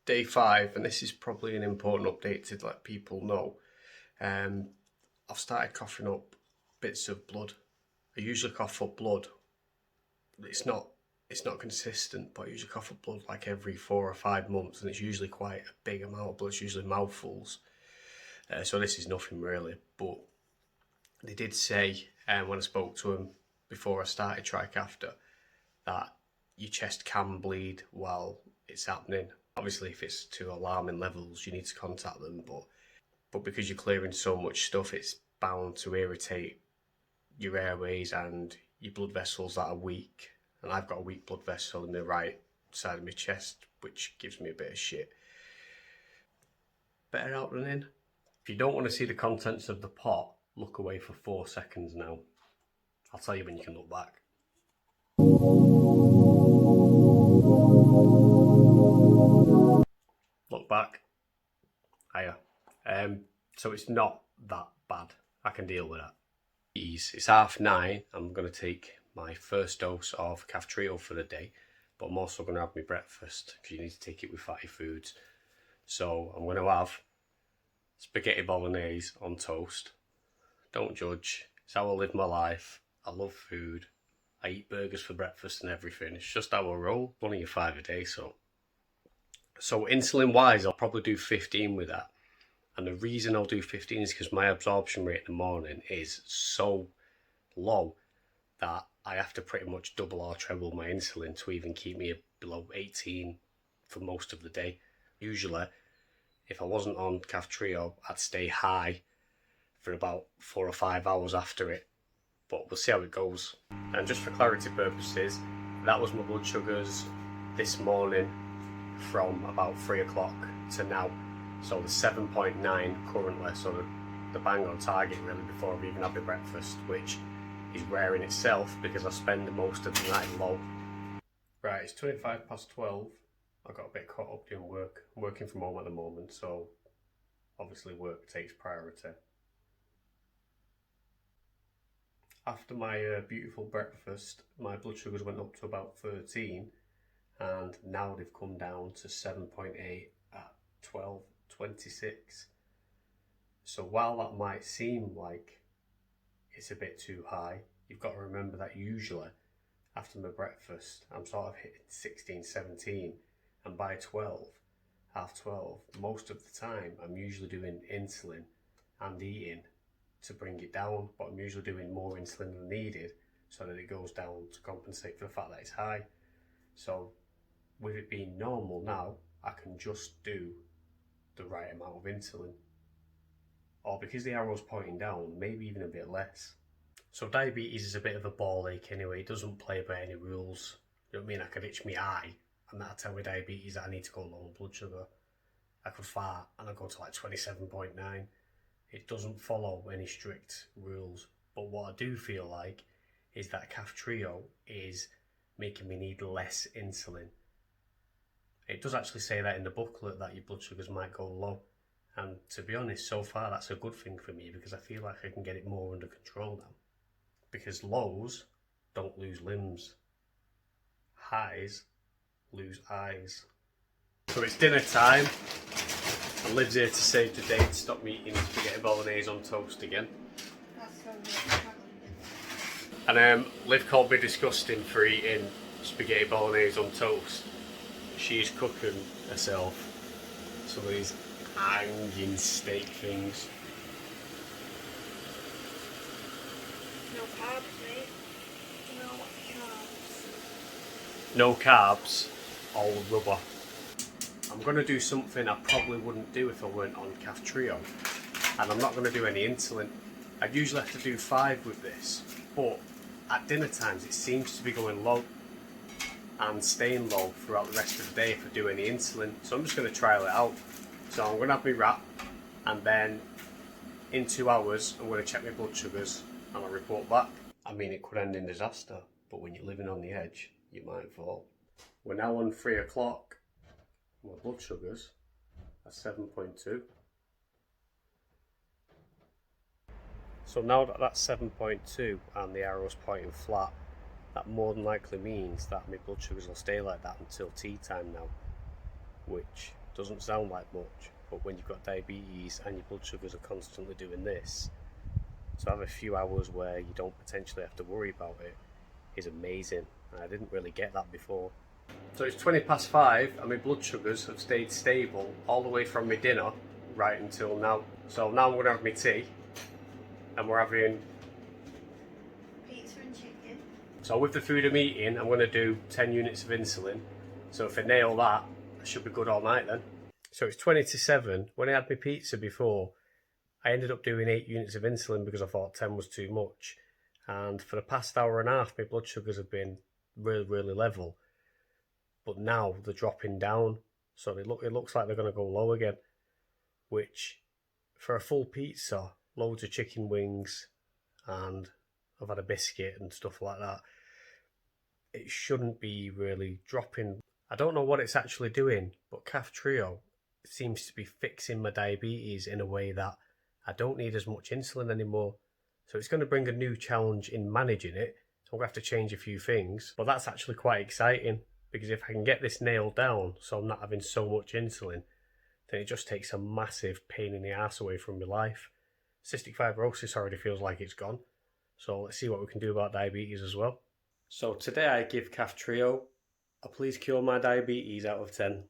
Day 5, and this is probably an important update to let people know. I've started coughing up bits of blood. I usually cough up blood. It's not consistent, but I usually cough up blood like every 4 or 5 months, and it's usually quite a big amount of blood. It's usually mouthfuls. So this is nothing really, but they did say when I spoke to them before I started Trikafta that your chest can bleed while it's happening. Obviously, if it's to alarming levels, you need to contact them, but because you're clearing so much stuff, it's bound to irritate your airways and your blood vessels that are weak. And I've got a weak blood vessel in the right side of my chest, which gives me a bit of shit. Better out than in. If you don't want to see the contents of the pot, look away for 4 seconds now. I'll tell you when you can look back. Look back. Hiya. So it's not that bad. I can deal with that. It's 9:30. I'm going to take my first dose of Kaftrio for the day, but I'm also going to have my breakfast because you need to take it with fatty foods. So I'm going to have spaghetti bolognese on toast. Don't judge. It's how I live my life. I love food. I eat burgers for breakfast and everything. It's just how I roll. Only a 5 a day, so insulin wise, I'll probably do 15 with that. And the reason I'll do 15 is because my absorption rate in the morning is so low that I have to pretty much double or treble my insulin to even keep me below 18 for most of the day. Usually, if I wasn't on Kaftrio, I'd stay high for about 4 or 5 hours after it. But we'll see how it goes. And just for clarity purposes, that was my blood sugars this morning from about 3 o'clock to now. So the 7.9 currently, so the bang on target really before I've even had my breakfast, which is rare in itself because I spend most of the night low. Right, it's 12:25. I got a bit caught up doing work. I'm working from home at the moment, so obviously work takes priority. After my beautiful breakfast, my blood sugars went up to about 13, and now they've come down to 7.8 at 12:26. So while that might seem like it's a bit too high, you've got to remember that usually after my breakfast I'm sort of hitting 16, 17, and by 12, most of the time I'm usually doing insulin and eating to bring it down, but I'm usually doing more insulin than needed so that it goes down to compensate for the fact that it's high. So with it being normal now, I can just do the right amount of insulin, or because the arrow's pointing down, maybe even a bit less. So diabetes is a bit of a ball ache anyway. It doesn't play by any rules. You know what I mean? I could itch my eye and that'll tell me diabetes that I need to go low on blood sugar. I could fart and I'll go to like 27.9. It doesn't follow any strict rules, but what I do feel like is that Kaftrio is making me need less insulin. It does actually say that in the booklet that your blood sugars might go low, and to be honest, so far that's a good thing for me because I feel like I can get it more under control now. Because lows don't lose limbs, highs lose eyes. So it's dinner time. And Liv's here to save the day to stop me eating spaghetti bolognese on toast again. And Liv called me disgusting for eating spaghetti bolognese on toast. She's cooking herself some of these hanging steak things. No carbs, mate. No carbs. No carbs, all rubber. I'm going to do something I probably wouldn't do if I weren't on Kaftrio, and I'm not going to do any insulin. I'd usually have to do 5 with this, but at dinner times it seems to be going low and staying low throughout the rest of the day if I do any insulin. So I'm just going to trial it out. So I'm going to have my wrap, and then in 2 hours I'm going to check my blood sugars and I'll report back. I mean, it could end in disaster, but when you're living on the edge, you might fall. We're now on 3 o'clock. My blood sugars are 7.2. So now that that's 7.2 and the arrow's pointing flat, that more than likely means that my blood sugars will stay like that until tea time now, which Doesn't sound like much, but when you've got diabetes and your blood sugars are constantly doing this, to have a few hours where you don't potentially have to worry about it is amazing. I didn't really get that before. So it's 5:20 and my blood sugars have stayed stable all the way from my dinner right until now. So now I'm going to have my tea, and we're having Pizza and chicken. So with the food I'm eating, I'm going to do 10 units of insulin. So if I nail that, I should be good all night then. So it's 7:20. When I had my pizza before, I ended up doing 8 units of insulin because I thought 10 was too much. And for the past hour and a half, my blood sugars have been really, really level. But now they're dropping down. So it looks like they're going to go low again. Which, for a full pizza, loads of chicken wings, and I've had a biscuit and stuff like that, it shouldn't be really dropping. I don't know what it's actually doing, but Kaftrio seems to be fixing my diabetes in a way that I don't need as much insulin anymore. So it's going to bring a new challenge in managing it. I'm going to have to change a few things, but that's actually quite exciting, because if I can get this nailed down so I'm not having so much insulin, then it just takes a massive pain in the ass away from my life. Cystic fibrosis already feels like it's gone. So let's see what we can do about diabetes as well. So today I give Kaftrio a please cure my diabetes out of 10.